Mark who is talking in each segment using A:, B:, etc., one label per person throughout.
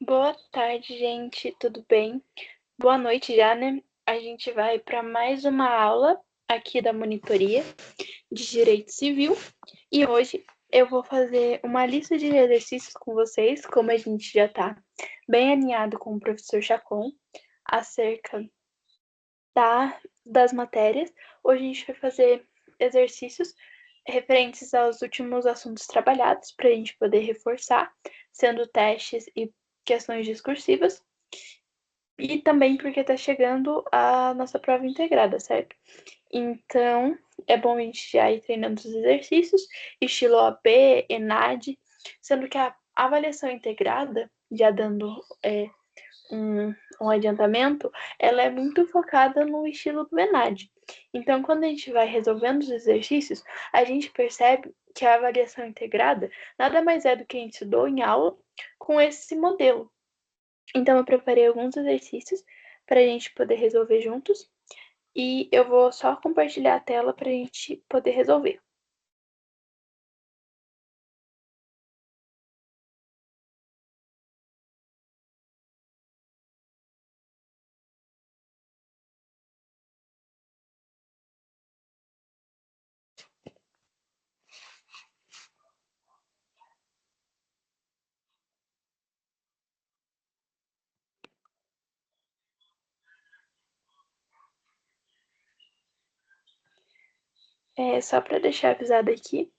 A: Boa tarde, gente, tudo bem? Boa noite já, né? A gente vai para mais uma aula aqui da monitoria de Direito Civil e hoje eu vou fazer uma lista de exercícios com vocês, como a gente já está bem alinhado com o professor Chacon acerca das matérias. Hoje a gente vai fazer exercícios referentes aos últimos assuntos trabalhados para a gente poder reforçar, sendo testes e questões discursivas. E também porque está chegando a nossa prova integrada, certo? Então, é bom a gente já ir treinando os exercícios, estilo OAB, ENAD, sendo que a avaliação integrada, já dando um adiantamento, ela é muito focada no estilo do ENAD. Então, quando a gente vai resolvendo os exercícios, a gente percebe que a avaliação integrada nada mais é do que a gente estudou em aula com esse modelo. Então, eu preparei alguns exercícios para a gente poder resolver juntos. E eu vou só compartilhar a tela para a gente poder resolver. Só para deixar avisado aqui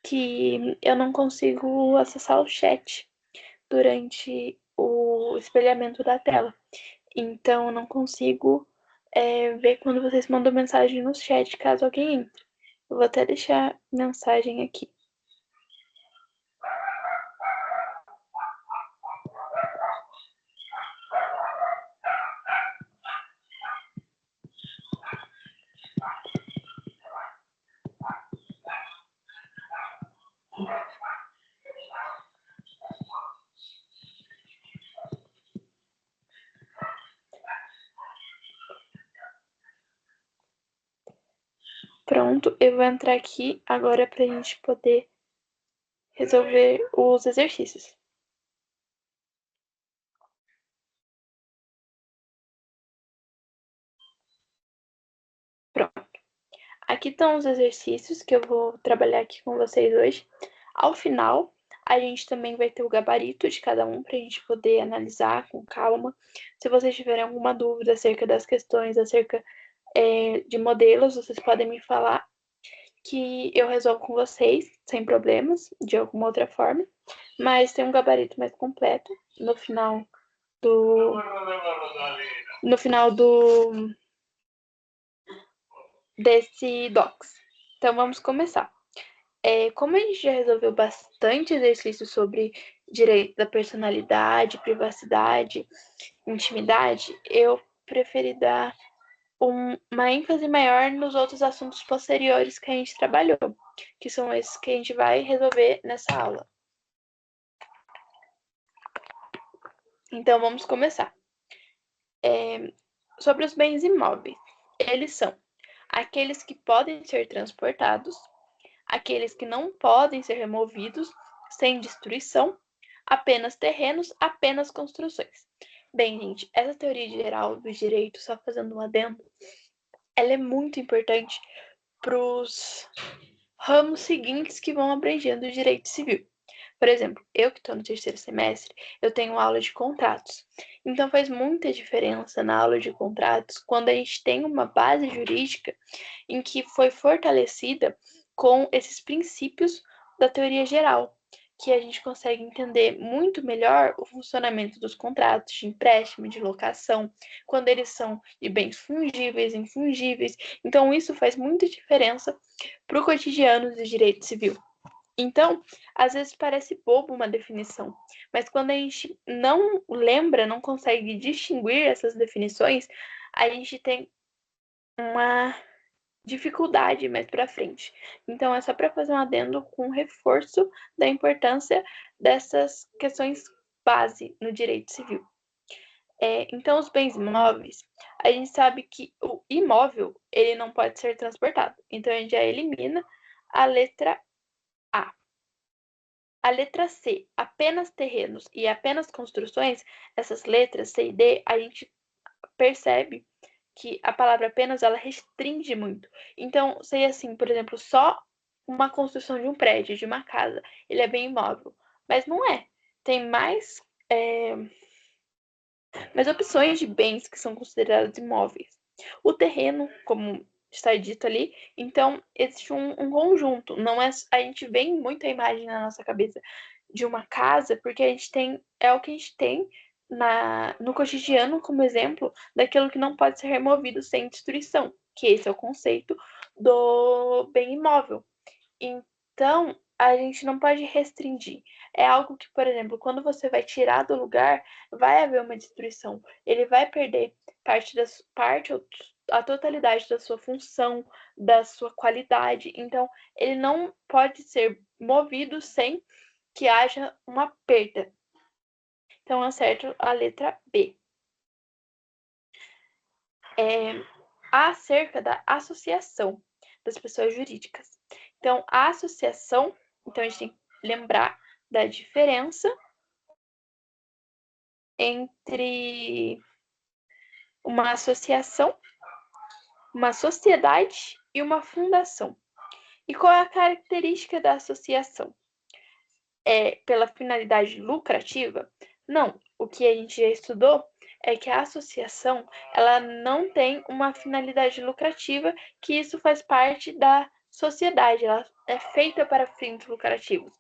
A: que eu não consigo acessar o chat durante o espelhamento da tela. Então, eu não consigo ver quando vocês mandam mensagem no chat, caso alguém entre. Eu vou até deixar mensagem aqui. Pronto, eu vou entrar aqui agora para a gente poder resolver os exercícios. Pronto. Aqui estão os exercícios que eu vou trabalhar aqui com vocês hoje. Ao final, a gente também vai ter o gabarito de cada um para a gente poder analisar com calma. Se vocês tiverem alguma dúvida acerca das questões, acerca de modelos, vocês podem me falar que eu resolvo com vocês, sem problemas, de alguma outra forma. Mas tem um gabarito mais completo no final do. No final desse docs. Então vamos começar. Como a gente já resolveu bastante exercício sobre direito da personalidade, privacidade, intimidade, eu preferi dar uma ênfase maior nos outros assuntos posteriores que a gente trabalhou, que são esses que a gente vai resolver nessa aula. Então vamos começar. Sobre os bens imóveis, eles são aqueles que podem ser transportados, aqueles que não podem ser removidos sem destruição, apenas terrenos, apenas construções. Bem, gente, essa teoria geral do direito, só fazendo um adendo, ela é muito importante para os ramos seguintes que vão abrangendo o direito civil. Por exemplo, eu que estou no terceiro semestre, eu tenho aula de contratos. Então faz muita diferença na aula de contratos quando a gente tem uma base jurídica em que foi fortalecida com esses princípios da teoria geral, que a gente consegue entender muito melhor o funcionamento dos contratos de empréstimo, de locação, quando eles são de bens fungíveis, infungíveis. Então, isso faz muita diferença para o cotidiano do direito civil. Então, às vezes parece bobo uma definição, mas quando a gente não lembra, não consegue distinguir essas definições, a gente tem uma dificuldade mais para frente. Então, é só para fazer um adendo com reforço da importância dessas questões base no direito civil. Então, os bens imóveis, a gente sabe que o imóvel ele não pode ser transportado. Então, a gente já elimina a letra A. A letra C, apenas terrenos e apenas construções, essas letras C e D, a gente percebe que a palavra apenas ela restringe muito. Então, seria assim, por exemplo, só uma construção de um prédio, de uma casa, ele é bem imóvel. Mas não é. Tem mais opções de bens que são considerados imóveis. O terreno, como está dito ali, então existe um conjunto. Não é a gente vem muito a imagem na nossa cabeça de uma casa, porque a gente tem o que a gente tem no cotidiano como exemplo daquilo que não pode ser removido sem destruição, que esse é o conceito do bem imóvel. Então, a gente não pode restringir. É algo que, por exemplo, quando você vai tirar do lugar, vai haver uma destruição. Ele vai perder parte ou a totalidade da sua função, da sua qualidade. Então, ele não pode ser movido sem que haja uma perda. Então, acerto a letra B. Acerca da associação das pessoas jurídicas. Então, a associação, então a gente tem que lembrar da diferença entre uma associação, uma sociedade e uma fundação. E qual é a característica da associação? É pela finalidade lucrativa? Não. O que a gente já estudou é que a associação ela não tem uma finalidade lucrativa, que isso faz parte da sociedade, ela é feita para fins lucrativos.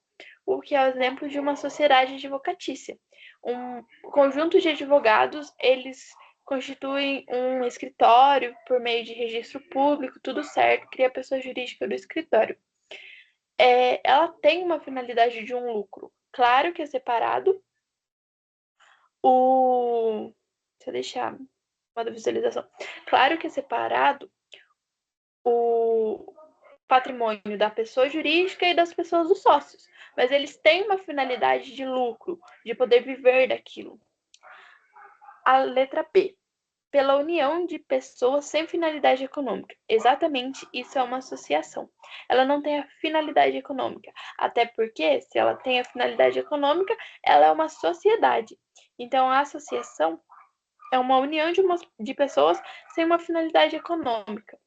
A: O que é o exemplo de uma sociedade advocatícia. Um conjunto de advogados, eles constituem um escritório por meio de registro público, tudo certo, cria a pessoa jurídica do escritório. Ela tem uma finalidade de um lucro. Claro que é separado. Deixa eu deixar uma visualização. Claro que é separado o patrimônio da pessoa jurídica e das pessoas dos sócios. Mas eles têm uma finalidade de lucro, de poder viver daquilo. A letra B. Pela união de pessoas sem finalidade econômica. Exatamente, isso é uma associação. Ela não tem a finalidade econômica, até porque, se ela tem a finalidade econômica, ela é uma sociedade. Então, a associação é uma união de pessoas sem uma finalidade econômica.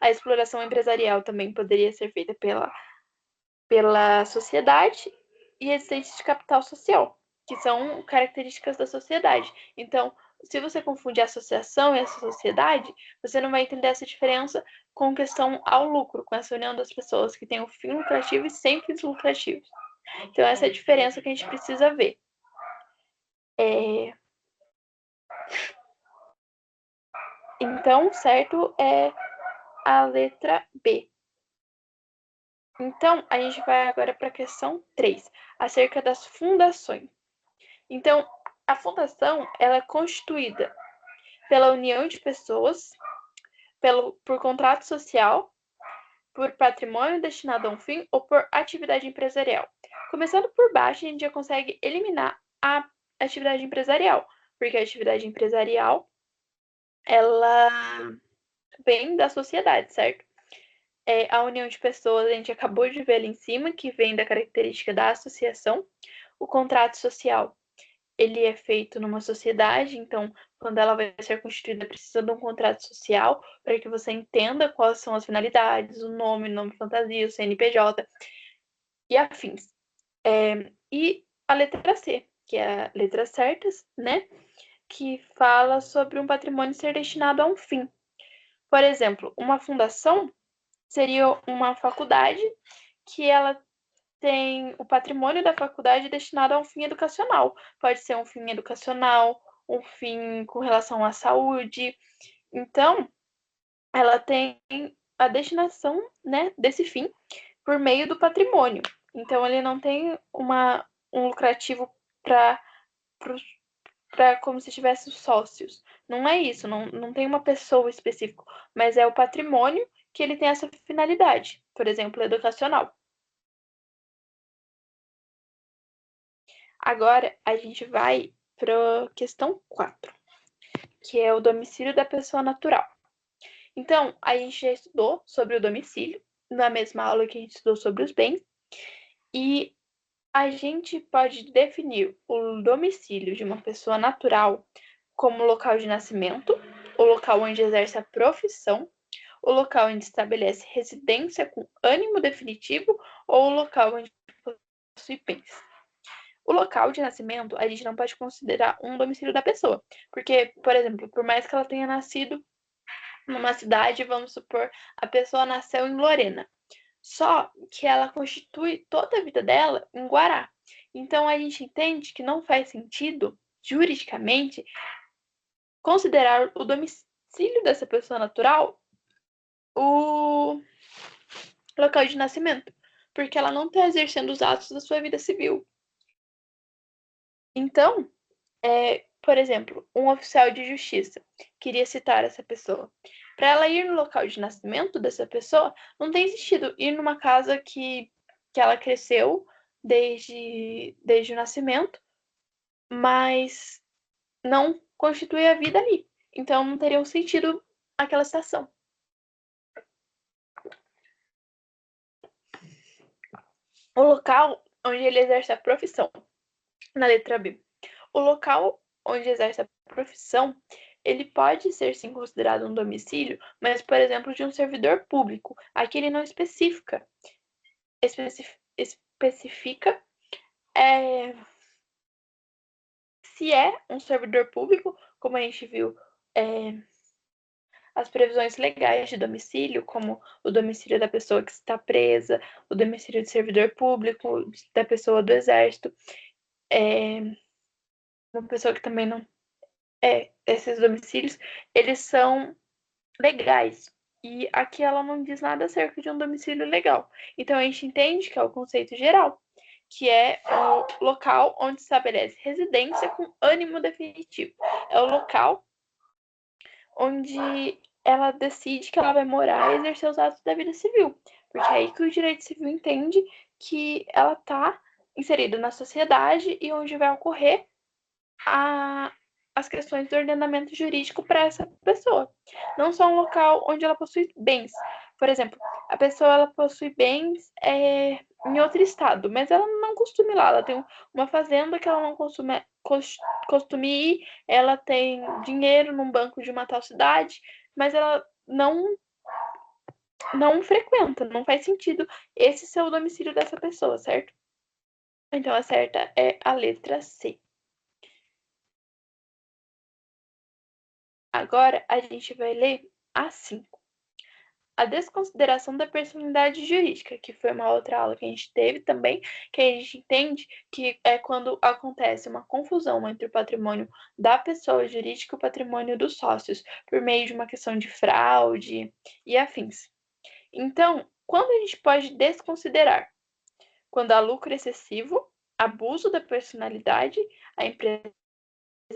A: A exploração empresarial também poderia ser feita pela sociedade e existência de capital social, que são características da sociedade. Então, se você confunde a associação e a sociedade, você não vai entender essa diferença com questão ao lucro, com essa união das pessoas que têm um fim lucrativo e sem fins lucrativos. Então, essa é a diferença que a gente precisa ver. Então, certo é a letra B. Então, a gente vai agora para a questão 3, acerca das fundações. Então, a fundação ela é constituída pela união de pessoas, por contrato social, por patrimônio destinado a um fim ou por atividade empresarial. Começando por baixo, a gente já consegue eliminar a atividade empresarial, porque a atividade empresarial ela vem da sociedade, certo? A união de pessoas, a gente acabou de ver ali em cima, que vem da característica da associação. O contrato social, ele é feito numa sociedade, então, quando ela vai ser constituída, precisa de um contrato social para que você entenda quais são as finalidades, o nome fantasia, o CNPJ e afins. E a letra C, que é a letra certas, né? Que fala sobre um patrimônio ser destinado a um fim. Por exemplo, uma fundação seria uma faculdade que ela tem o patrimônio da faculdade destinado a um fim educacional. Pode ser um fim educacional, um fim com relação à saúde. Então, ela tem a destinação, né, desse fim por meio do patrimônio. Então, ele não tem um lucrativo para como se tivesse sócios. Não é isso, não tem uma pessoa específica, mas é o patrimônio que ele tem essa finalidade, por exemplo, educacional. Agora a gente vai para a questão 4, que é o domicílio da pessoa natural. Então, a gente já estudou sobre o domicílio, na mesma aula que a gente estudou sobre os bens, e a gente pode definir o domicílio de uma pessoa natural como local de nascimento, o local onde exerce a profissão, o local onde estabelece residência com ânimo definitivo ou o local onde possui bens. O local de nascimento, a gente não pode considerar um domicílio da pessoa, porque, por exemplo, por mais que ela tenha nascido numa cidade, vamos supor, a pessoa nasceu em Lorena, só que ela constitui toda a vida dela em Guará. Então, a gente entende que não faz sentido, juridicamente, considerar o domicílio dessa pessoa natural o local de nascimento, porque ela não está exercendo os atos da sua vida civil. Então, por exemplo, um oficial de justiça queria citar essa pessoa. Para ela ir no local de nascimento dessa pessoa, não tem sentido ir numa casa que ela cresceu desde o nascimento, mas não constitui a vida ali. Então, não teria um sentido aquela citação. O local onde ele exerce a profissão, na letra B. O local onde exerce a profissão, ele pode ser sim considerado um domicílio, mas, por exemplo, de um servidor público. Aqui ele não especifica se é um servidor público, como a gente viu, as previsões legais de domicílio, como o domicílio da pessoa que está presa, o domicílio de servidor público, da pessoa do exército, uma pessoa que também não esses domicílios, eles são legais. E aqui ela não diz nada acerca de um domicílio legal. Então a gente entende que é o conceito geral, que é o local onde estabelece residência com ânimo definitivo. É o local onde ela decide que ela vai morar e exercer os atos da vida civil. Porque é aí que o direito civil entende que ela está inserida na sociedade e onde vai ocorrer as questões do ordenamento jurídico para essa pessoa. Não só um local onde ela possui bens. Por exemplo, a pessoa ela possui bens em outro estado, mas ela não costuma ir lá. Ela tem uma fazenda que ela não costume ir, ela tem dinheiro num banco de uma tal cidade, mas ela não frequenta, não faz sentido esse ser o domicílio dessa pessoa, certo? Então a certa é a letra C. Agora a gente vai ler a 5. A desconsideração da personalidade jurídica, que foi uma outra aula que a gente teve também, que a gente entende que é quando acontece uma confusão entre o patrimônio da pessoa jurídica e o patrimônio dos sócios, por meio de uma questão de fraude e afins. Então, quando a gente pode desconsiderar? Quando há lucro excessivo, abuso da personalidade, a empresa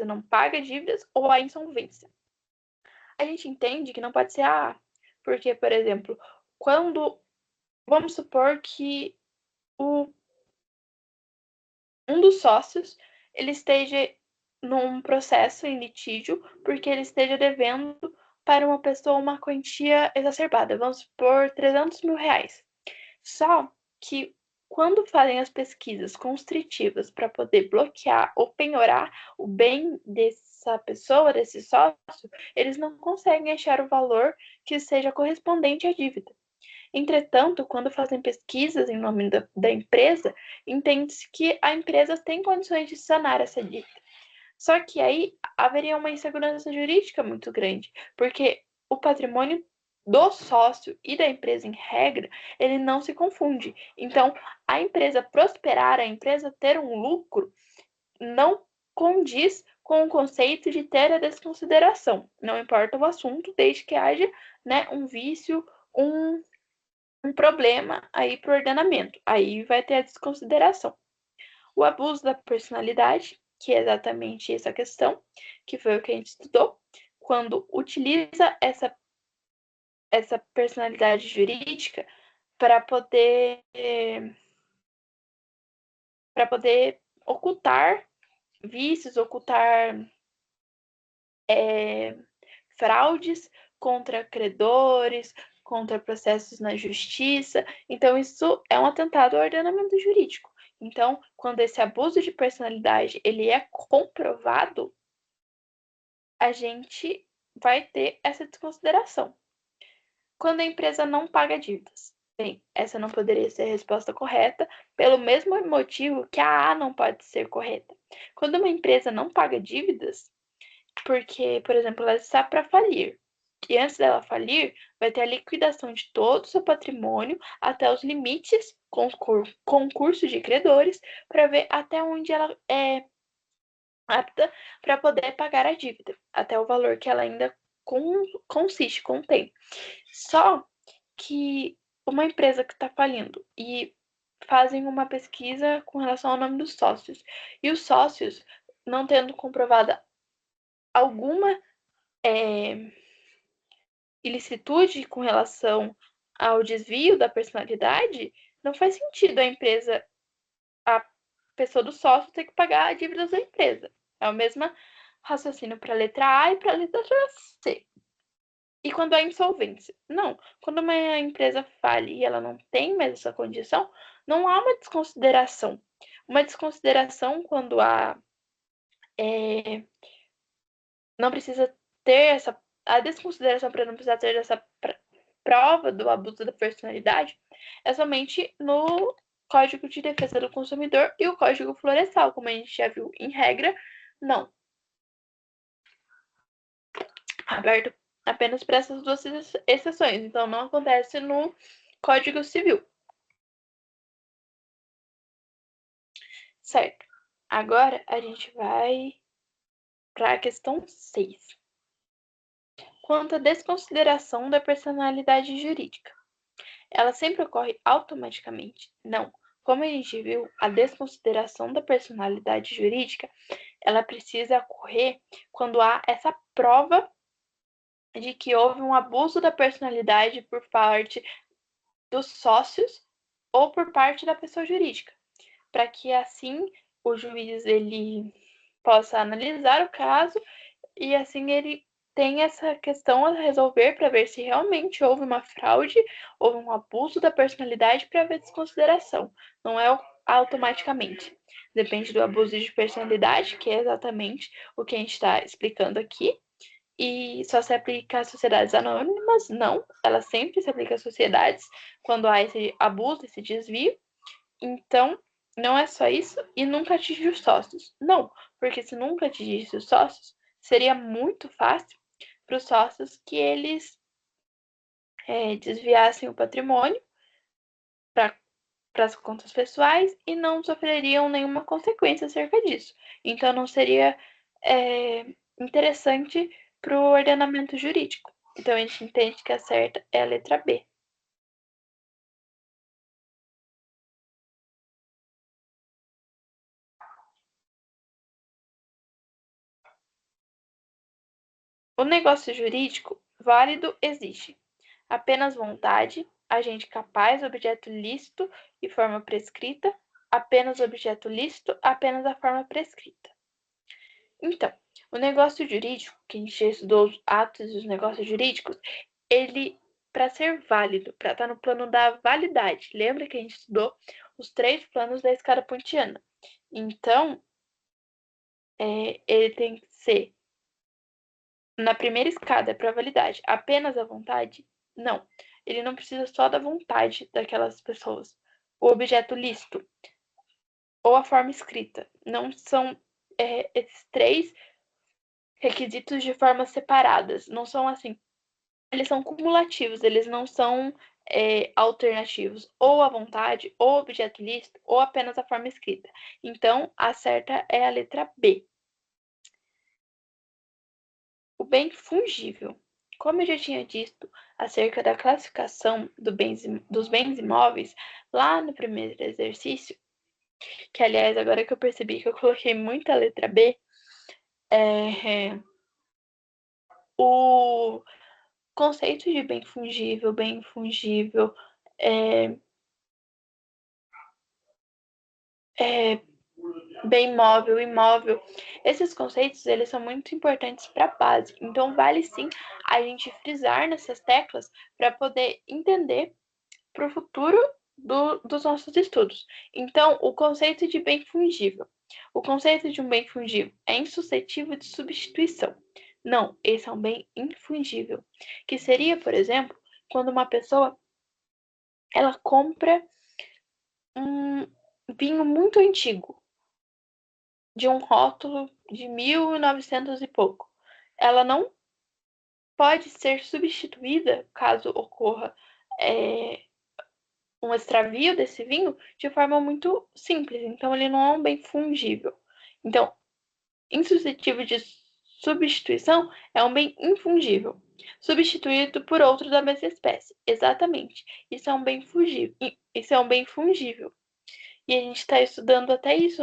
A: não paga dívidas ou a insolvência. A gente entende que não pode ser porque, por exemplo, quando vamos supor que um dos sócios ele esteja num processo em litígio porque ele esteja devendo para uma pessoa uma quantia exacerbada, vamos supor 300 mil reais. Só que quando fazem as pesquisas constritivas para poder bloquear ou penhorar o bem dessa pessoa, desse sócio, eles não conseguem achar o valor que seja correspondente à dívida. Entretanto, quando fazem pesquisas em nome da empresa, entende-se que a empresa tem condições de sanar essa dívida. Só que aí haveria uma insegurança jurídica muito grande, porque o patrimônio do sócio e da empresa, em regra, ele não se confunde. Então, a empresa prosperar, a empresa ter um lucro, não condiz com o conceito de ter a desconsideração. Não importa o assunto, desde que haja, né, um vício, um problema aí para o ordenamento. Aí vai ter a desconsideração. O abuso da personalidade, que é exatamente essa questão, que foi o que a gente estudou, quando utiliza essa personalidade jurídica para poder ocultar vícios, ocultar fraudes contra credores, contra processos na justiça. Então, isso é um atentado ao ordenamento jurídico. Então, quando esse abuso de personalidade ele é comprovado, a gente vai ter essa desconsideração. Quando a empresa não paga dívidas. Bem, essa não poderia ser a resposta correta, pelo mesmo motivo que a não pode ser correta. Quando uma empresa não paga dívidas, porque, por exemplo, ela está para falir, e antes dela falir, vai ter a liquidação de todo o seu patrimônio até os limites com concurso de credores, para ver até onde ela é apta para poder pagar a dívida, até o valor que ela ainda contém. Só que uma empresa que está falindo e fazem uma pesquisa com relação ao nome dos sócios, e os sócios, não tendo comprovada alguma ilicitude com relação ao desvio da personalidade, não faz sentido a pessoa do sócio ter que pagar a dívida da empresa. É o mesmo raciocínio para a letra A e para a letra C. E quando há insolvência? Não. Quando uma empresa fale e ela não tem mais essa condição, não há uma desconsideração. Uma desconsideração quando há não precisa ter essa a desconsideração para não precisar ter essa prova do abuso da personalidade é somente no Código de Defesa do Consumidor e o Código Florestal, como a gente já viu em regra, não. Aberto apenas para essas duas exceções, então não acontece no Código Civil. Certo. Agora a gente vai para a questão 6. Quanto à desconsideração da personalidade jurídica. Ela sempre ocorre automaticamente? Não. Como a gente viu, a desconsideração da personalidade jurídica, ela precisa ocorrer quando há essa prova de que houve um abuso da personalidade por parte dos sócios ou por parte da pessoa jurídica, para que assim o juiz ele possa analisar o caso e assim ele tem essa questão a resolver para ver se realmente houve uma fraude, houve um abuso da personalidade para ver desconsideração. Não é automaticamente. Depende do abuso de personalidade, que é exatamente o que a gente está explicando aqui. E só se aplica às sociedades anônimas? Não. Ela sempre se aplica às sociedades quando há esse abuso, esse desvio. Então, não é só isso e nunca atinge os sócios. Não, porque se nunca atingisse os sócios, seria muito fácil para os sócios que eles desviassem o patrimônio para as contas pessoais e não sofreriam nenhuma consequência acerca disso. Então, não seria interessante para o ordenamento jurídico. Então, a gente entende que a certa é a letra B. O negócio jurídico válido exige apenas vontade, agente capaz, objeto lícito e forma prescrita, apenas objeto lícito, apenas a forma prescrita. Então, o negócio jurídico, que a gente já estudou os atos e os negócios jurídicos, ele, para ser válido, para estar no plano da validade, lembra que a gente estudou os 3 planos da escada pontiana? Então, ele tem que ser na primeira escada para validade, apenas a vontade? Não. Ele não precisa só da vontade daquelas pessoas. O objeto lícito ou a forma escrita não são esses 3 requisitos de formas separadas. Não são assim. Eles são cumulativos, eles não são alternativos. Ou a vontade, ou o objeto lícito, ou apenas a forma escrita. Então, a certa é a letra B. O bem fungível. Como eu já tinha dito acerca da classificação dos bens imóveis lá no primeiro exercício, que aliás, agora que eu percebi que eu coloquei muita letra B, o conceito de bem fungível, bem móvel, imóvel, esses conceitos eles são muito importantes para a base. Então, vale sim a gente frisar nessas teclas para poder entender para o futuro dos nossos estudos. Então, o conceito de bem fungível. O conceito de um bem fungível é insuscetível de substituição. Não, esse é um bem infungível, que seria, por exemplo, quando uma pessoa ela compra um vinho muito antigo, de um rótulo de 1900 e pouco. Ela não pode ser substituída caso ocorra um extravio desse vinho de forma muito simples. Então, ele não é um bem fungível. Então, insuscetível de substituição é um bem infungível, substituído por outro da mesma espécie. Exatamente. Isso é um bem fungível. Isso é um bem fungível. E a gente está estudando até isso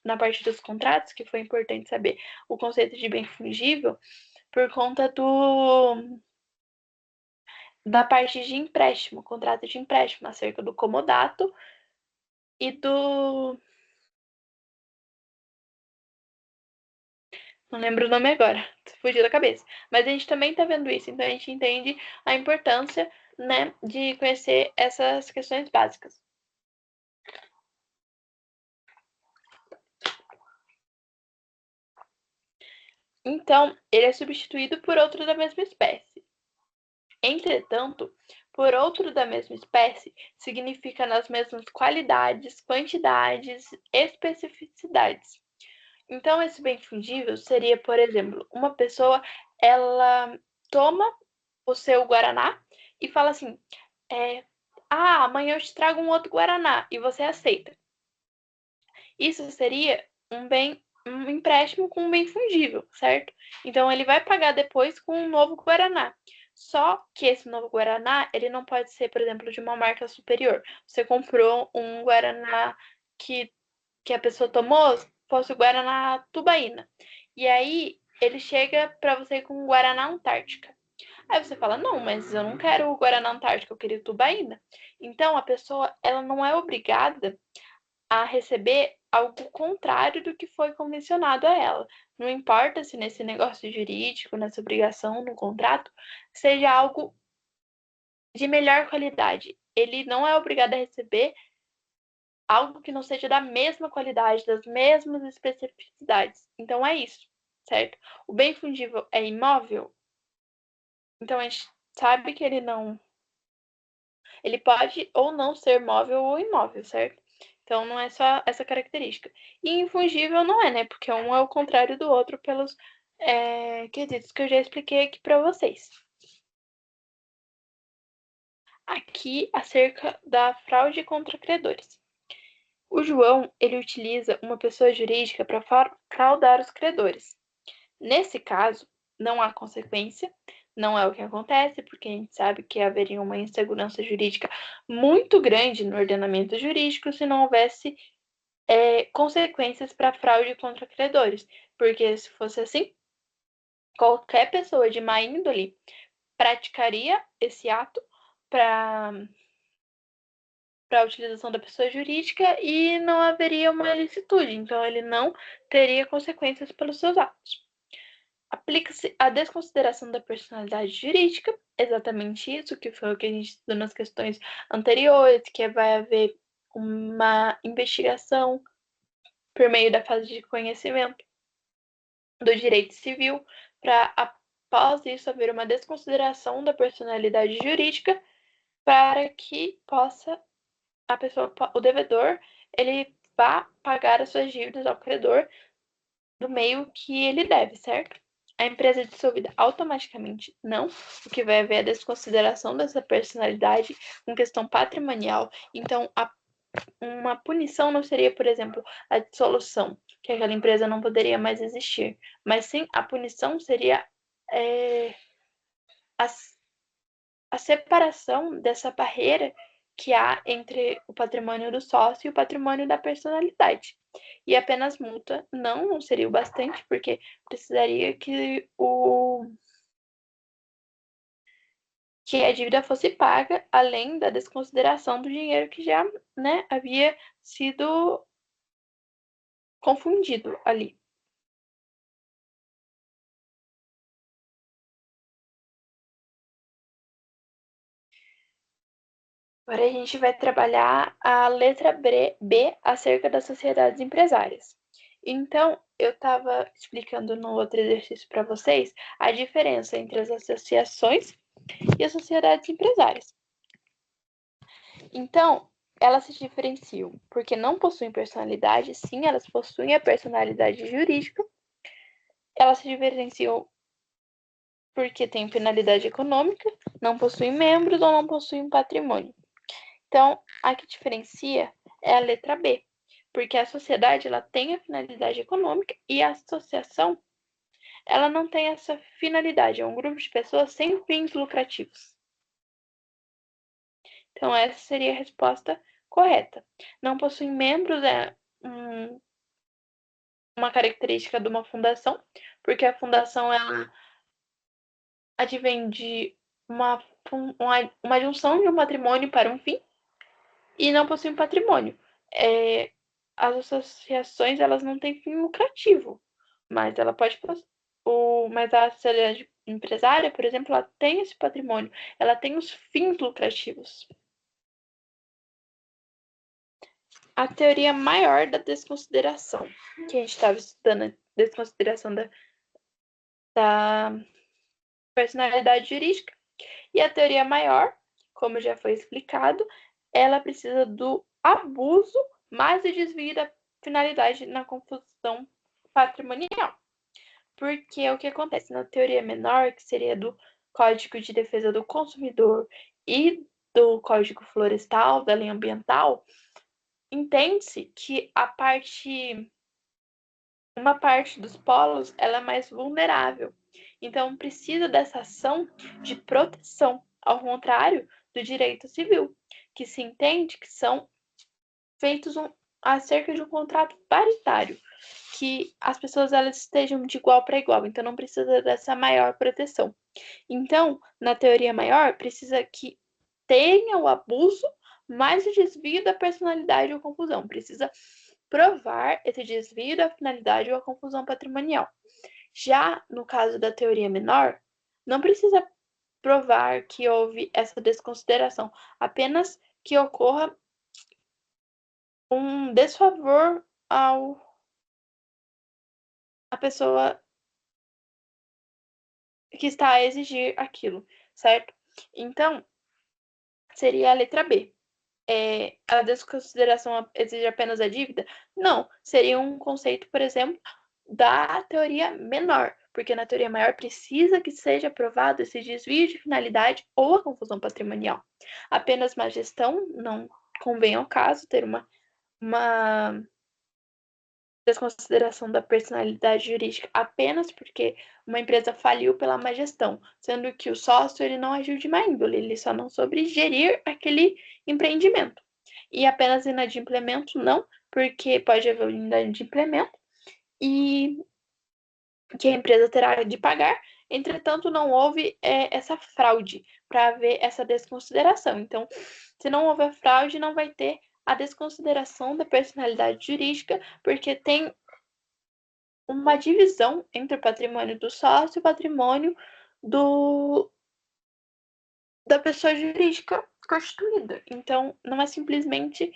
A: na parte dos contratos, que foi importante saber o conceito de bem fungível, por conta da parte de empréstimo, contrato de empréstimo, acerca do comodato e do. Não lembro o nome agora, fugiu da cabeça. Mas a gente também está vendo isso, então a gente entende a importância, né, de conhecer essas questões básicas. Então, ele é substituído por outro da mesma espécie. Entretanto, por outro da mesma espécie significa nas mesmas qualidades, quantidades, especificidades. Então, esse bem fungível seria, por exemplo, uma pessoa, ela toma o seu guaraná e fala assim: amanhã eu te trago um outro guaraná, e você aceita. Isso seria um empréstimo com um bem fungível, certo? Então ele vai pagar depois com um novo guaraná. Só que esse novo guaraná, ele não pode ser, por exemplo, de uma marca superior. Você comprou um guaraná que a pessoa tomou, fosse o guaraná Tubaína. E aí ele chega para você com o guaraná Antártica. Aí você fala: "Não, mas eu não quero o guaraná Antártica, eu queria o Tubaína". Então a pessoa, ela não é obrigada a receber algo contrário do que foi convencionado a ela. Não importa se nesse negócio jurídico, nessa obrigação, no contrato, seja algo de melhor qualidade. Ele não é obrigado a receber algo que não seja da mesma qualidade, das mesmas especificidades. Então é isso, certo? O bem fungível é imóvel, então a gente sabe que ele pode ou não ser móvel ou imóvel, certo? Então não é só essa característica. E infungível não é, né? Porque um é o contrário do outro pelos quesitos que eu já expliquei aqui para vocês. Aqui acerca da fraude contra credores. O João, ele utiliza uma pessoa jurídica para fraudar os credores. Nesse caso, não há consequência, não é o que acontece, porque a gente sabe que haveria uma insegurança jurídica muito grande no ordenamento jurídico se não houvesse consequências para fraude contra credores. Porque se fosse assim, qualquer pessoa de má índole praticaria esse ato para a utilização da pessoa jurídica e não haveria uma ilicitude, então ele não teria consequências pelos seus atos. Aplica-se a desconsideração da personalidade jurídica, exatamente isso, que foi o que a gente estudou nas questões anteriores, que vai haver uma investigação por meio da fase de conhecimento do direito civil, para após isso haver uma desconsideração da personalidade jurídica, para que possa a pessoa, o devedor, ele vá pagar as suas dívidas ao credor do meio que ele deve, certo? A empresa é dissolvida automaticamente? Não, o que vai haver é a desconsideração dessa personalidade com questão patrimonial. Então, uma punição não seria, por exemplo, a dissolução, que aquela empresa não poderia mais existir, mas sim a punição seria a, a separação dessa barreira que há entre o patrimônio do sócio e o patrimônio da personalidade. E apenas multa não seria o bastante, porque precisaria que a dívida fosse paga, além da desconsideração do dinheiro que já, né, havia sido confundido ali. Agora a gente vai trabalhar a letra B acerca das sociedades empresárias. Então, eu estava explicando no outro exercício para vocês a diferença entre as associações e as sociedades empresárias. Então, elas se diferenciam porque não possuem personalidade, sim, elas possuem a personalidade jurídica. Elas se diferenciam porque têm finalidade econômica, não possuem membros ou não possuem patrimônio. Então, a que diferencia é a letra B, porque a sociedade ela tem a finalidade econômica e a associação ela não tem essa finalidade, é um grupo de pessoas sem fins lucrativos. Então, essa seria a resposta correta. Não possuem membros é uma característica de uma fundação, porque a fundação ela advém de uma junção de um patrimônio para um fim e não possui um patrimônio. As associações elas não têm fim lucrativo, mas ela pode mas a sociedade empresária, por exemplo, ela tem esse patrimônio, ela tem os fins lucrativos. A teoria maior da desconsideração, que a gente estava estudando a desconsideração da personalidade jurídica, e a teoria maior, como já foi explicado, ela precisa do abuso mais o desvio da finalidade na confusão patrimonial. Porque o que acontece na teoria menor, que seria do Código de Defesa do Consumidor e do Código Florestal, da lei ambiental, entende-se que uma parte dos polos ela é mais vulnerável. Então, precisa dessa ação de proteção, ao contrário do direito civil, que se entende que são feitos acerca de um contrato paritário, que as pessoas elas estejam de igual para igual, então não precisa dessa maior proteção. Então, na teoria maior, precisa que tenha o abuso, mais o desvio da personalidade ou confusão. Precisa provar esse desvio da finalidade ou a confusão patrimonial. Já no caso da teoria menor, não precisa provar que houve essa desconsideração, apenas que ocorra um desfavor à pessoa que está a exigir aquilo, certo? Então, seria a letra B. A desconsideração exige apenas a dívida? Não, seria um conceito, por exemplo, da teoria menor, porque na teoria maior precisa que seja aprovado esse desvio de finalidade ou a confusão patrimonial. Apenas má gestão não convém ao caso ter uma desconsideração da personalidade jurídica apenas porque uma empresa faliu pela má gestão, sendo que o sócio ele não agiu de má índole, ele só não soube gerir aquele empreendimento. E apenas inadimplemento não, porque pode haver inadimplemento e que a empresa terá de pagar, entretanto não houve essa fraude para haver essa desconsideração. Então, se não houver fraude, não vai ter a desconsideração da personalidade jurídica, porque tem uma divisão entre o patrimônio do sócio e o patrimônio da pessoa jurídica constituída. Então, não é simplesmente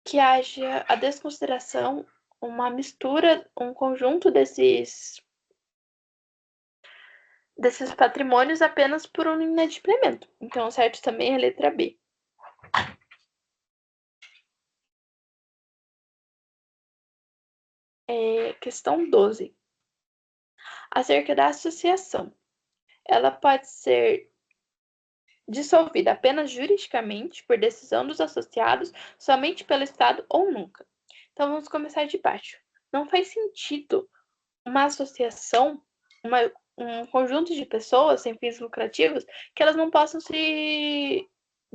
A: que haja a desconsideração, uma mistura, um conjunto desses patrimônios apenas por um inadimplemento. Então, certo também é a letra B. Questão 12. Acerca da associação. Ela pode ser dissolvida apenas juridicamente por decisão dos associados, somente pelo Estado ou nunca. Então vamos começar de baixo. Não faz sentido uma associação, um conjunto de pessoas sem fins lucrativos, que elas não possam se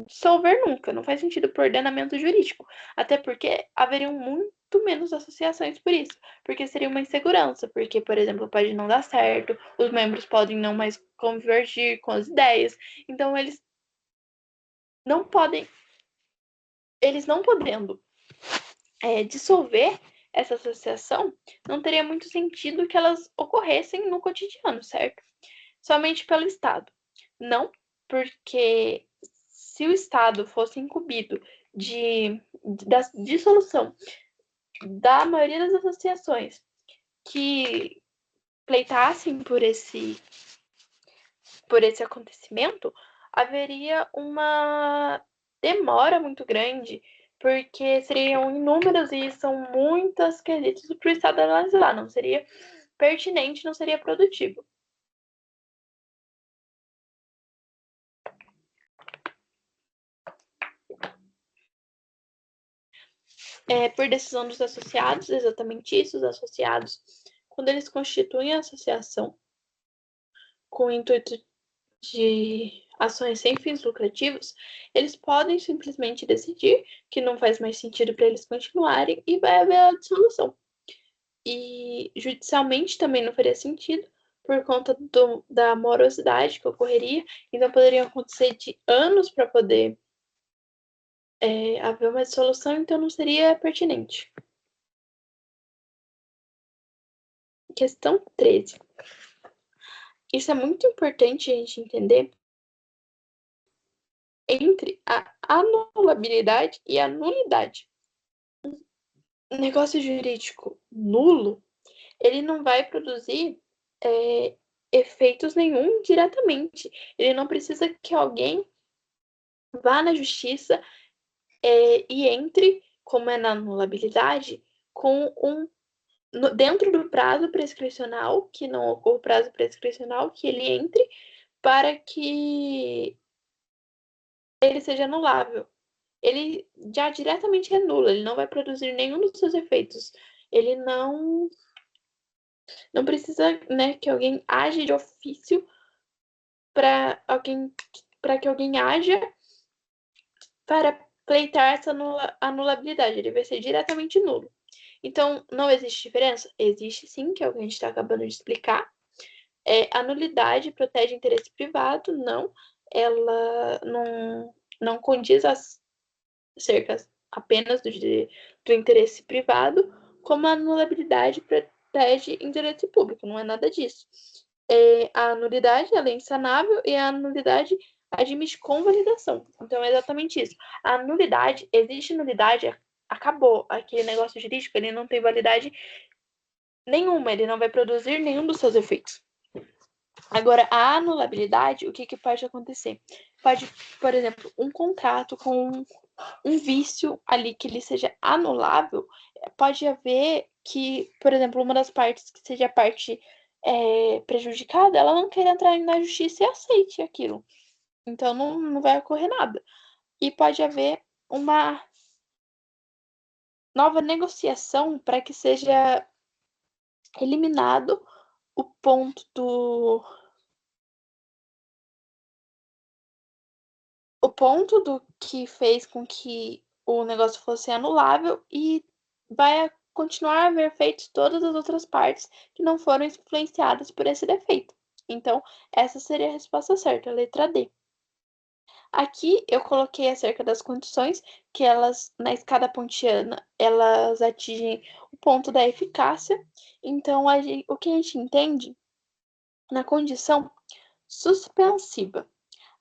A: dissolver nunca. Não faz sentido por ordenamento jurídico. Até porque haveriam muito menos associações por isso. Porque seria uma insegurança. Porque, por exemplo, pode não dar certo, os membros podem não mais convergir com as ideias. Então, eles não podendo dissolver essa associação, não teria muito sentido que elas ocorressem no cotidiano, certo? Somente pelo Estado. Não porque se o Estado fosse incumbido da dissolução da maioria das associações que pleitassem por esse acontecimento, haveria uma demora muito grande, porque seriam inúmeros e são muitas quesitos para o Estado analisar. Não seria pertinente, não seria produtivo. Por decisão dos associados, exatamente isso, os associados, quando eles constituem a associação com o intuito de ações sem fins lucrativos, eles podem simplesmente decidir que não faz mais sentido para eles continuarem e vai haver a dissolução. E judicialmente também não faria sentido, por conta da morosidade que ocorreria, então poderiam acontecer de anos para poder haver uma dissolução, então não seria pertinente. Questão 13. Isso é muito importante a gente entender entre a anulabilidade e a nulidade. Um negócio jurídico nulo, ele não vai produzir efeitos nenhum diretamente. Ele não precisa que alguém vá na justiça e entre, como é na anulabilidade, com dentro do prazo prescricional, que não ocorra o prazo prescricional, que ele entre para que ele seja anulável. Ele já diretamente anula, ele não vai produzir nenhum dos seus efeitos. Ele não precisa, né, que alguém age de ofício para que alguém haja para pleitar essa anulabilidade. Ele vai ser diretamente nulo. Então, não existe diferença? Existe sim, que é o que a gente está acabando de explicar. A nulidade protege interesse privado? Não. Ela não condiz acerca apenas do interesse privado, como a anulabilidade protege interesse público. Não é nada disso. A nulidade ela é insanável e a nulidade admite convalidação. Então, é exatamente isso. A nulidade, existe nulidade, acabou. Aquele negócio jurídico, ele não tem validade nenhuma, ele não vai produzir nenhum dos seus efeitos. Agora, a anulabilidade, o que pode acontecer? Pode, por exemplo, um contrato com um vício ali que ele seja anulável, pode haver que, por exemplo, uma das partes que seja a parte prejudicada, ela não queira entrar na justiça e aceite aquilo. Então, não vai ocorrer nada. E pode haver uma nova negociação para que seja eliminado o ponto do que fez com que o negócio fosse anulável e vai continuar a haver feitos todas as outras partes que não foram influenciadas por esse defeito. Então, essa seria a resposta certa, a letra D. Aqui eu coloquei acerca das condições que elas, na escada pontiana, elas atingem o ponto da eficácia. Então, o que a gente entende na condição suspensiva.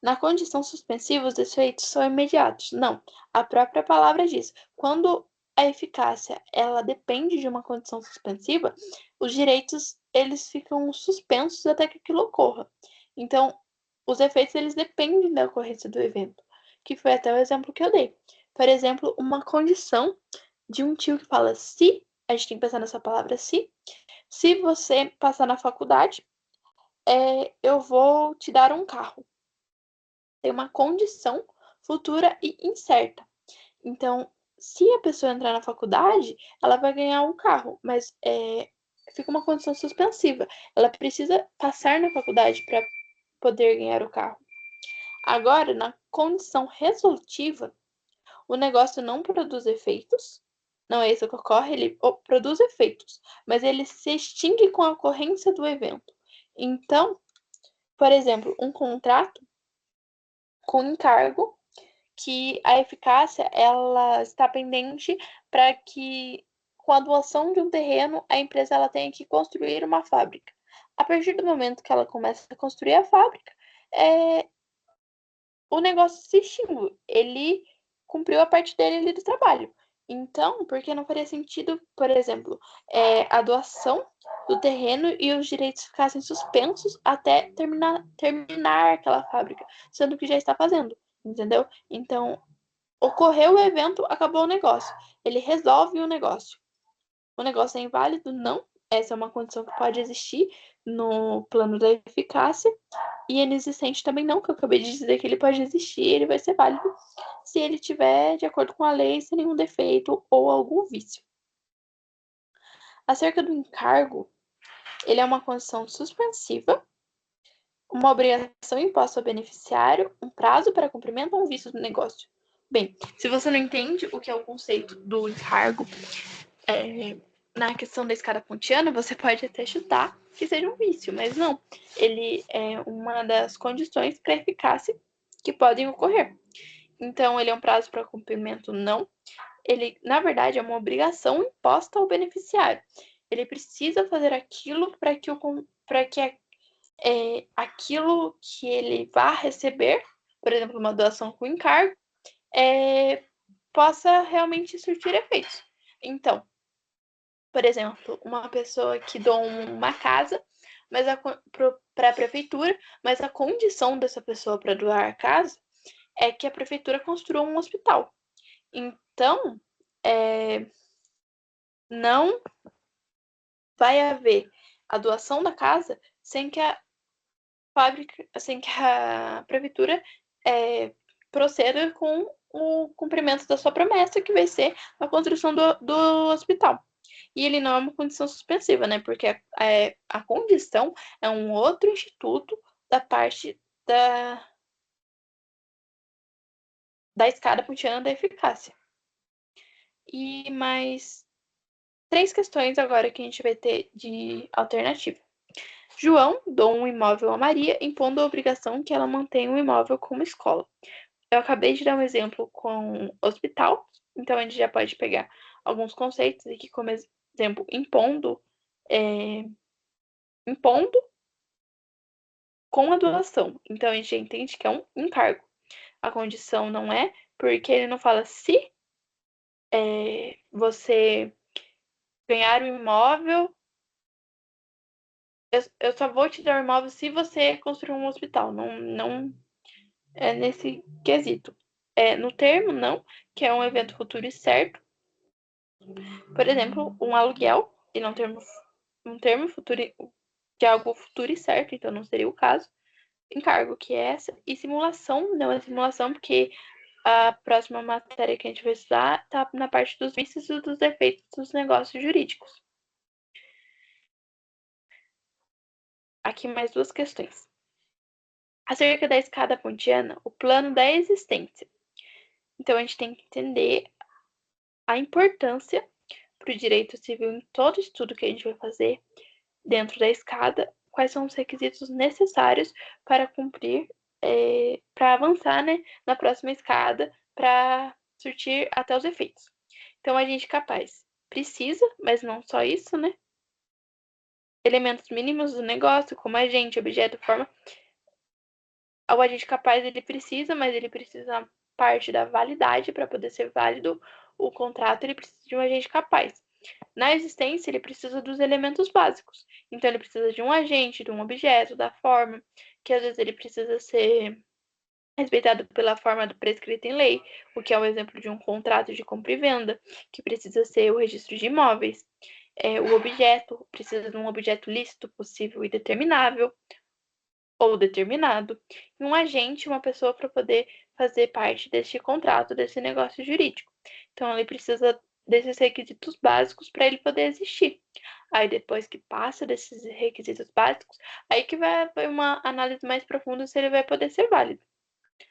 A: Na condição suspensiva, os efeitos são imediatos. Não, a própria palavra diz. Quando a eficácia ela depende de uma condição suspensiva, os direitos eles ficam suspensos até que aquilo ocorra. Então, os efeitos eles dependem da ocorrência do evento, que foi até o exemplo que eu dei. Por exemplo, uma condição de um tio que fala se, a gente tem que pensar nessa palavra se você passar na faculdade, eu vou te dar um carro. Tem uma condição futura e incerta. Então, se a pessoa entrar na faculdade, ela vai ganhar um carro, mas fica uma condição suspensiva. Ela precisa passar na faculdade para poder ganhar o carro. Agora, na condição resolutiva, o negócio não produz efeitos. Não é isso que ocorre, ele produz efeitos, mas ele se extingue com a ocorrência do evento. Então, por exemplo, um contrato com encargo que a eficácia ela está pendente para que, com a doação de um terreno, a empresa ela tenha que construir uma fábrica. A partir do momento que ela começa a construir a fábrica, o negócio se extingue. Ele cumpriu a parte dele ali do trabalho. Então, porque não faria sentido, por exemplo, a doação do terreno e os direitos ficassem suspensos até terminar aquela fábrica, sendo que já está fazendo, entendeu? Então, ocorreu o evento, acabou o negócio. Ele resolve o negócio. O negócio é inválido? Não. Essa é uma condição que pode existir no plano da eficácia. E inexistente também não, que eu acabei de dizer que ele pode existir, ele vai ser válido se ele tiver de acordo com a lei, sem nenhum defeito ou algum vício. Acerca do encargo, ele é uma condição suspensiva, uma obrigação imposta ao beneficiário, um prazo para cumprimento ou um vício do negócio. Bem, se você não entende o que é o conceito do encargo, na questão da escada pontiana, você pode até chutar que seja um vício, mas não. Ele é uma das condições para eficácia que podem ocorrer. Então, ele é um prazo para cumprimento? Não. Ele, na verdade, é uma obrigação imposta ao beneficiário. Ele precisa fazer aquilo para que, aquilo que ele vá receber, por exemplo, uma doação com encargo, possa realmente surtir efeitos. Então, por exemplo, uma pessoa que doa uma casa para a prefeitura, mas a condição dessa pessoa para doar a casa é que a prefeitura construa um hospital. Então, não vai haver a doação da casa sem que a prefeitura proceda com o cumprimento da sua promessa, que vai ser a construção do hospital. E ele não é uma condição suspensiva, né? Porque a condição é um outro instituto da parte da escada pontiana da eficácia. E mais 3 questões agora que a gente vai ter de alternativa. João doa um imóvel a Maria, impondo a obrigação que ela mantenha o imóvel como escola. Eu acabei de dar um exemplo com hospital, então a gente já pode pegar alguns conceitos aqui, como exemplo, impondo com a doação. Então a gente já entende que é um encargo. A condição não é, porque ele não fala se você ganhar o imóvel, eu só vou te dar o imóvel se você construir um hospital. Não é nesse quesito. No termo, não, que é um evento futuro e certo. Por exemplo, um aluguel, e não um termo futuro, que é algo futuro e certo, então não seria o caso. Encargo, que é essa, e simulação, não é simulação, porque a próxima matéria que a gente vai estudar está na parte dos vícios e dos defeitos dos negócios jurídicos. Aqui mais 2 questões. Acerca da escada pontiana, o plano da existência. Então, a gente tem que entender a importância para o direito civil em todo estudo que a gente vai fazer dentro da escada, quais são os requisitos necessários para cumprir, para avançar, né, na próxima escada, para surtir até os efeitos. Então, agente capaz precisa, mas não só isso, né? Elementos mínimos do negócio, como agente, objeto, forma. O agente capaz ele precisa, mas ele precisa parte da validade para poder ser válido o contrato, ele precisa de um agente capaz. Na existência, ele precisa dos elementos básicos. Então, ele precisa de um agente, de um objeto, da forma, que às vezes ele precisa ser respeitado pela forma prescrita em lei, o que é o exemplo de um contrato de compra e venda, que precisa ser o registro de imóveis. O objeto precisa de um objeto lícito, possível e determinável, ou determinado, e um agente, uma pessoa para poder fazer parte deste contrato, desse negócio jurídico. Então, ele precisa desses requisitos básicos para ele poder existir. Aí, depois que passa desses requisitos básicos, aí que vai uma análise mais profunda se ele vai poder ser válido.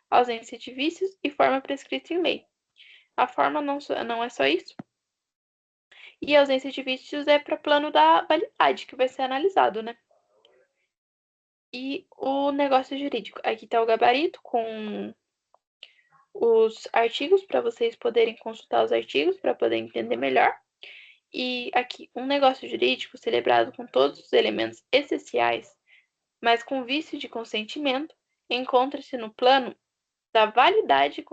A: Ausência de vícios e forma prescrita em lei. A forma não é só isso. E a ausência de vícios é para o plano da validade, que vai ser analisado, né? E o negócio jurídico. Aqui está o gabarito com os artigos para vocês poderem consultar os artigos para poder entender melhor. E aqui, um negócio jurídico celebrado com todos os elementos essenciais, mas com vício de consentimento, encontra-se no plano da validade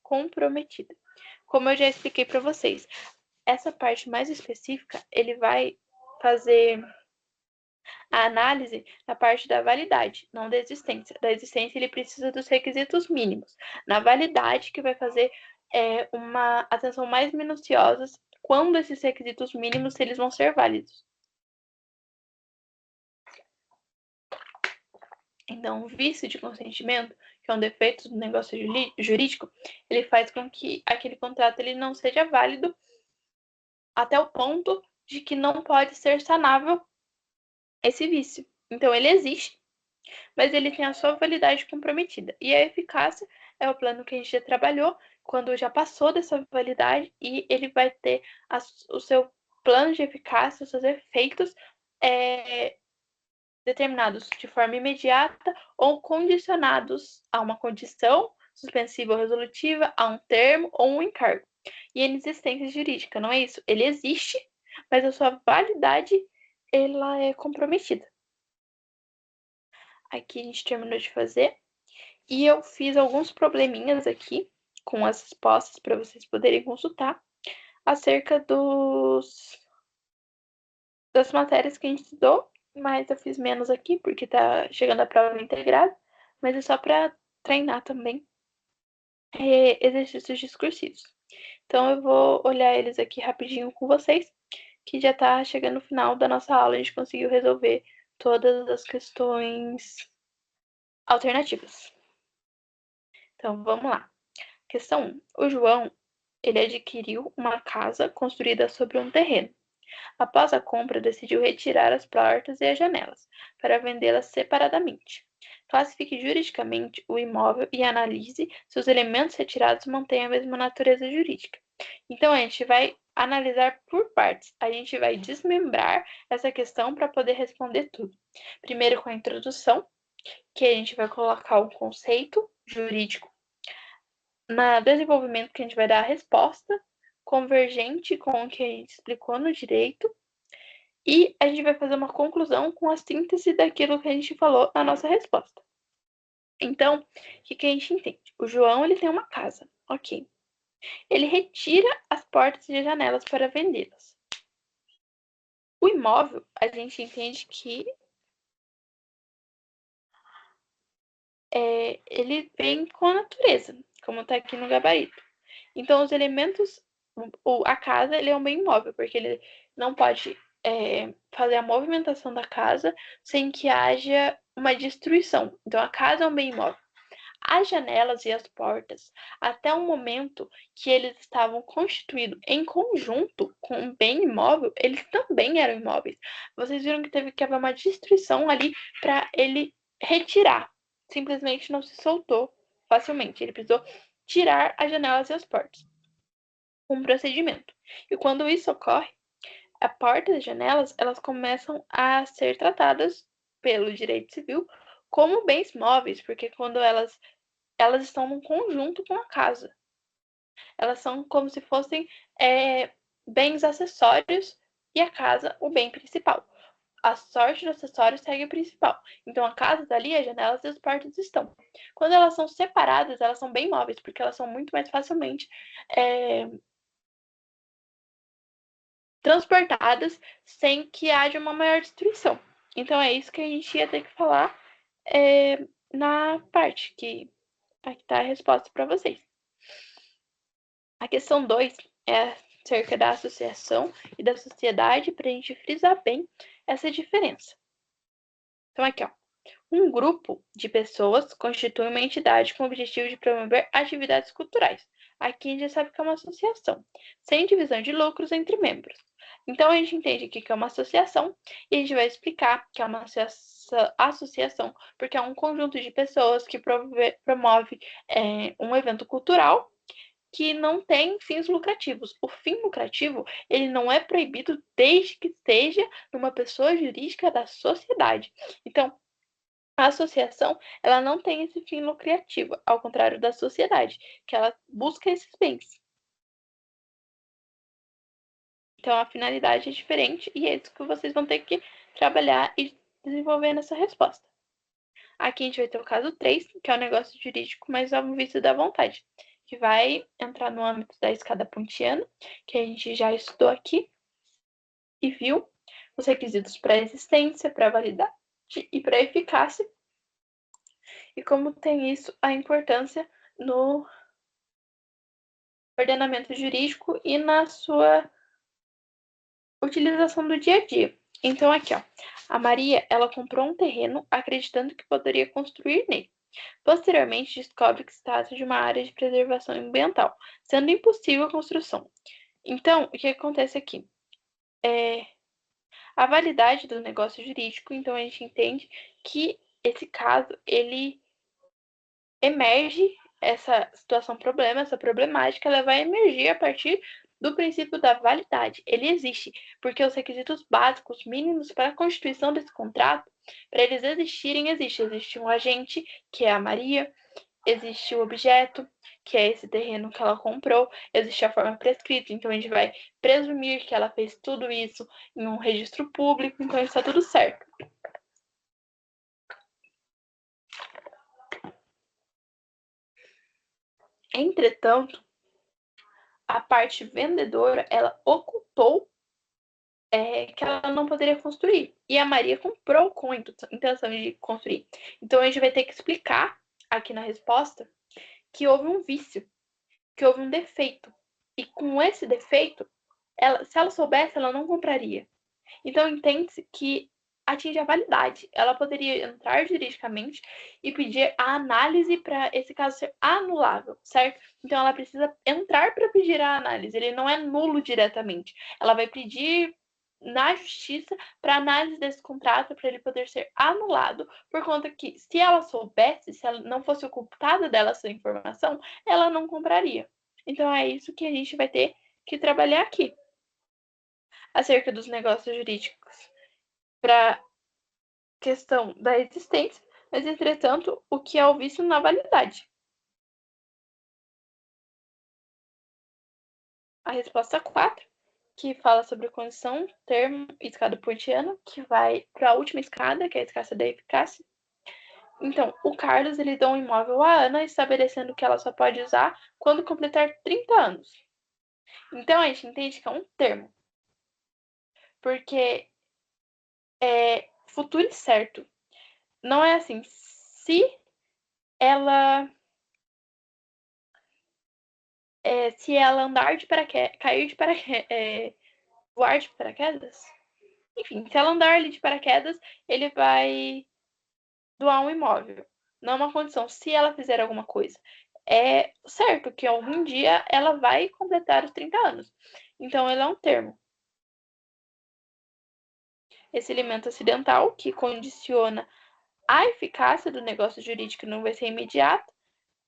A: comprometida. Como eu já expliquei para vocês, essa parte mais específica, ele vai fazer a análise na parte da validade, não da existência. Da existência, ele precisa dos requisitos mínimos. Na validade, que vai fazer uma atenção mais minuciosa quando esses requisitos mínimos eles vão ser válidos. Então, o vício de consentimento, que é um defeito do negócio jurídico, ele faz com que aquele contrato ele não seja válido até o ponto de que não pode ser sanável esse vício. Então, ele existe, mas ele tem a sua validade comprometida. E a eficácia é o plano que a gente já trabalhou, quando já passou dessa validade, e ele vai ter o seu plano de eficácia, os seus efeitos determinados de forma imediata ou condicionados a uma condição suspensiva ou resolutiva, a um termo ou um encargo. E a inexistência jurídica, não é isso? Ele existe, mas a sua validade ela é comprometida. Aqui a gente terminou de fazer. E eu fiz alguns probleminhas aqui com as respostas para vocês poderem consultar acerca das matérias que a gente estudou, mas eu fiz menos aqui porque tá chegando a prova integrada, mas é só para treinar também exercícios discursivos. Então eu vou olhar eles aqui rapidinho com vocês, que já tá chegando no final da nossa aula, a gente conseguiu resolver todas as questões alternativas. Então vamos lá. Questão 1. O João, ele adquiriu uma casa construída sobre um terreno. Após a compra, decidiu retirar as portas e as janelas, para vendê-las separadamente. Classifique juridicamente o imóvel e analise se os elementos retirados mantêm a mesma natureza jurídica. Então, a gente vai analisar por partes. A gente vai desmembrar essa questão para poder responder tudo. Primeiro, com a introdução, que a gente vai colocar um conceito jurídico. Na desenvolvimento, que a gente vai dar a resposta convergente com o que a gente explicou no direito. E a gente vai fazer uma conclusão com a síntese daquilo que a gente falou na nossa resposta. Então, o que a gente entende? O João ele tem uma casa, ok. Ele retira as portas e as janelas para vendê-las. O imóvel, a gente entende que ele vem com a natureza, como está aqui no gabarito. Então, os elementos, a casa ele é um bem imóvel, porque ele não pode fazer a movimentação da casa sem que haja uma destruição. Então, a casa é um bem imóvel. As janelas e as portas, até o momento que eles estavam constituídos em conjunto com um bem imóvel, eles também eram imóveis. Vocês viram que teve que haver uma destruição ali para ele retirar. Simplesmente não se soltou facilmente. Ele precisou tirar as janelas e as portas. Um procedimento. E quando isso ocorre, a porta e as janelas elas começam a ser tratadas pelo direito civil como bens móveis, porque quando elas estão num conjunto com a casa. Elas são como se fossem bens acessórios e a casa o bem principal. A sorte do acessório segue o principal. Então a casa está ali, as janelas e as portas estão. Quando elas são separadas, elas são bem móveis, porque elas são muito mais facilmente transportadas sem que haja uma maior destruição. Então é isso que a gente ia ter que falar na parte que aqui está a resposta para vocês. A questão 2 é acerca da associação e da sociedade, para a gente frisar bem essa diferença. Então, aqui, ó. Um grupo de pessoas constitui uma entidade com o objetivo de promover atividades culturais. Aqui a gente já sabe que é uma associação, sem divisão de lucros entre membros. Então, a gente entende aqui que é uma associação e a gente vai explicar que é uma associação porque é um conjunto de pessoas que promove um evento cultural que não tem fins lucrativos. O fim lucrativo, ele não é proibido desde que seja numa pessoa jurídica da sociedade. Então, a associação, ela não tem esse fim lucrativo, ao contrário da sociedade, que ela busca esses bens. Então, a finalidade é diferente e é isso que vocês vão ter que trabalhar e desenvolver nessa resposta. Aqui a gente vai ter o caso 3, que é o negócio jurídico mais ao vício da vontade, que vai entrar no âmbito da escada pontiana, que a gente já estudou aqui e viu os requisitos para existência, para validade e para eficácia, e como tem isso a importância no ordenamento jurídico e na sua utilização do dia a dia. Então aqui, ó, a Maria, ela comprou um terreno acreditando que poderia construir nele. Posteriormente, descobre que se trata de uma área de preservação ambiental, sendo impossível a construção. Então, o que acontece aqui? A validade do negócio jurídico, então a gente entende que esse caso, ele emerge, essa situação problema, essa problemática, ela vai emergir a partir do princípio da validade. Ele existe, porque os requisitos básicos, mínimos para a constituição desse contrato, para eles existirem, existe. Existe um agente, que é a Maria, existe o objeto, que é esse terreno que ela comprou, existe a forma prescrita, então a gente vai presumir que ela fez tudo isso em um registro público, então está tudo certo. Entretanto, a parte vendedora, ela ocultou que ela não poderia construir. E a Maria comprou com a intenção de construir. Então a gente vai ter que explicar aqui na resposta que houve um vício, que houve um defeito. E com esse defeito, se ela soubesse, ela não compraria. Então entende-se que atinge a validade. Ela poderia entrar juridicamente e pedir a análise para esse caso ser anulável, certo? Então ela precisa entrar para pedir a análise. Ele não é nulo diretamente. Ela vai pedir na justiça para análise desse contrato para ele poder ser anulado, por conta que se ela soubesse, se ela não fosse ocultada dela essa informação, ela não compraria. Então é isso que a gente vai ter que trabalhar aqui acerca dos negócios jurídicos para questão da existência, mas entretanto, o que é o vício na validade? A resposta 4, que fala sobre a condição, termo, escada pontiana, que vai para a última escada, que é a escada da eficácia. Então, o Carlos ele dá um imóvel à Ana, estabelecendo que ela só pode usar quando completar 30 anos. Então, a gente entende que é um termo, porque é futuro incerto. Não é assim, se ela se ela andar de paraquedas, cair de paraquedas, voar de paraquedas, enfim, se ela andar ali de paraquedas, ele vai doar um imóvel. Não é uma condição. Se ela fizer alguma coisa, é certo que algum dia ela vai completar os 30 anos. Então, ele é um termo. Esse elemento acidental que condiciona a eficácia do negócio jurídico não vai ser imediato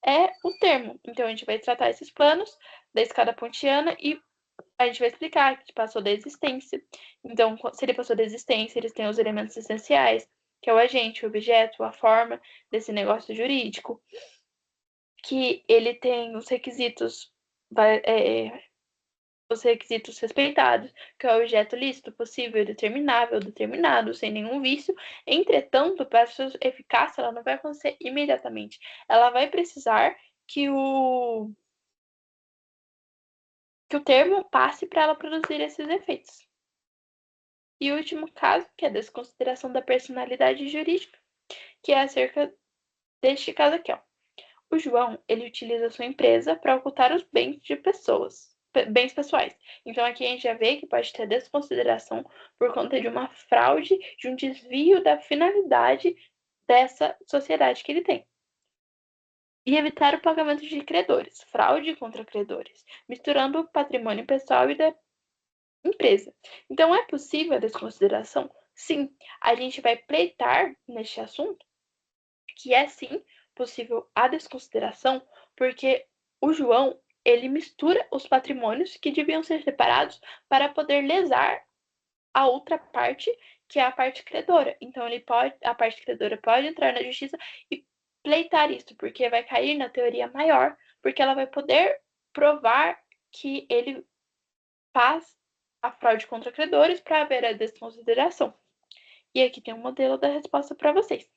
A: é o termo. Então, a gente vai tratar esses planos da escada pontiana e a gente vai explicar que passou da existência. Então, se ele passou da existência, eles têm os elementos essenciais, que é o agente, o objeto, a forma desse negócio jurídico, que ele tem os requisitos respeitados, que é o objeto lícito, possível, determinável, determinado, sem nenhum vício. Entretanto, para sua eficácia, ela não vai acontecer imediatamente. Ela vai precisar que o termo passe para ela produzir esses efeitos. E o último caso, que é a desconsideração da personalidade jurídica, que é acerca deste caso aqui, ó. O João, ele utiliza a sua empresa para ocultar os bens de pessoas, bens pessoais. Então aqui a gente já vê que pode ter desconsideração por conta de uma fraude, de um desvio da finalidade dessa sociedade que ele tem. E evitar o pagamento de credores, fraude contra credores, misturando o patrimônio pessoal e da empresa. Então, é possível a desconsideração? Sim, a gente vai pleitar neste assunto que é sim possível a desconsideração, porque o João ele mistura os patrimônios que deviam ser separados para poder lesar a outra parte, que é a parte credora. Então, a parte credora pode entrar na justiça e pleitar isso, porque vai cair na teoria maior, porque ela vai poder provar que ele faz a fraude contra credores para haver a desconsideração. E aqui tem um modelo da resposta para vocês.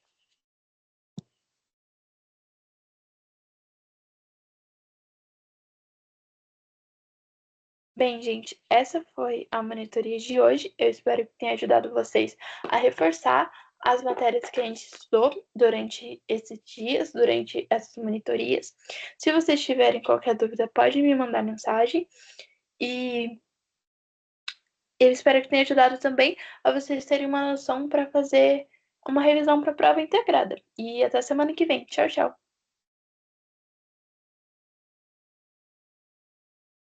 A: Bem, gente, essa foi a monitoria de hoje. Eu espero que tenha ajudado vocês a reforçar as matérias que a gente estudou durante esses dias, durante essas monitorias. Se vocês tiverem qualquer dúvida, pode me mandar mensagem. E eu espero que tenha ajudado também a vocês terem uma noção para fazer uma revisão para a prova integrada. E até semana que vem. Tchau, tchau.